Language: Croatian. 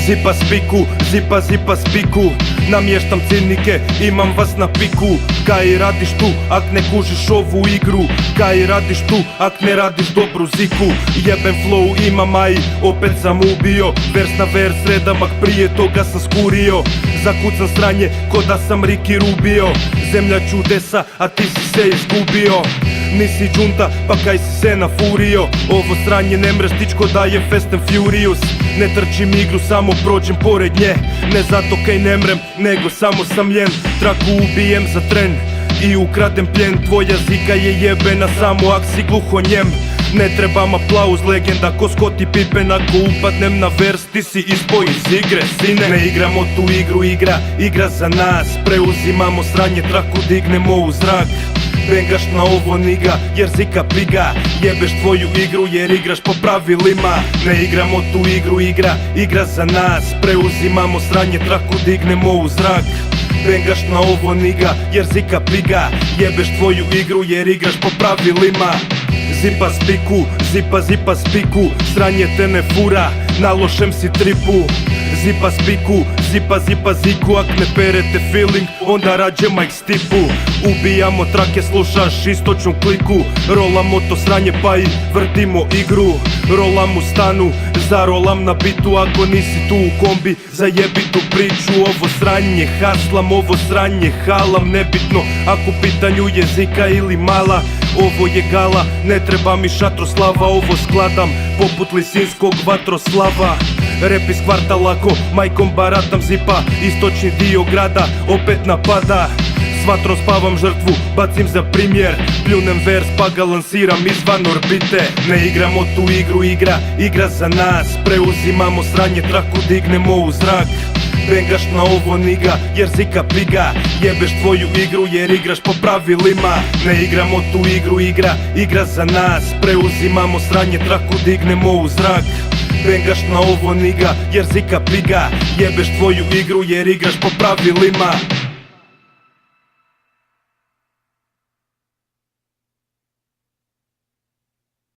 Zipa spiku, zipa spiku. Namještam cinike, imam vas na piku. Kaj radiš tu, ak ne kužiš ovu igru? Kaj radiš tu, ak ne radiš dobru ziku? Jebem flow imam, aj opet sam ubio. Vers na vers redam, ak prije toga sam skurio. Zakucam sranje, ko da sam Ricky Rubio. Zemlja čudesa, a ti si se izgubio. Nisi džunta, pa kaj si se nafurio? Ovo sranje ne mreš tičko da je Fast and Furious. Ne trčim igru, samo prođem pored nje. Ne zato kaj ne mrem, nego samo sam ljen. Traku ubijem za tren i ukradem pljen. Tvoja zika je jebena, samo ak si gluho njem. Ne trebam aplauz, legenda ko Scottie Pippen. Ako upadnem na vers, ti si ispoj iz igre, sine. Ne igramo tu igru, igra za nas. Preuzimamo sranje, traku dignemo u zrak. Bengaš na ovo niga, jer zika piga. Jebeš tvoju igru jer igraš po pravilima. Ne igramo tu igru, igra za nas. Preuzimamo sranje, traku dignemo u zrak. Bengaš na ovo niga, jer zika piga. Jebeš tvoju igru jer igraš po pravilima. Zipa spiku, zipa spiku. Sranje te ne fura, na lošem si tripu. Zipa spiku, zipa ziku. Ak ne perete feeling, onda rađe Mike Stipu. Ubijamo trake, slušaš istočnu kliku. Rolamo to sranje pa i vrtimo igru. Rolam u stanu, zarolam na bitu. Ako nisi tu u kombi, zajebi tu priču. Ovo sranje haslam, ovo sranje halam. Nebitno ako u pitanju je zika ili mala. Ovo je gala, ne treba mi šatroslava. Ovo skladam poput lisinskog vatroslava. Rap iz kvarta lako, majkom baratam. Zipa, istočni dio grada, opet napada. S vatrom spavam žrtvu, bacim za primjer. Pljunem vers pa ga lansiram izvan orbite. Ne igramo tu igru, igra za nas. Preuzimamo sranje, traku dignemo u zrak. Bengaš na ovo niga, jer zika piga. Jebeš tvoju igru jer igraš po pravilima. Ne igramo tu igru, igra za nas. Preuzimamo sranje, traku dignemo u zrak. Bengaš na ovo niga, jer zika piga. Jebeš tvoju igru jer igraš po pravilima.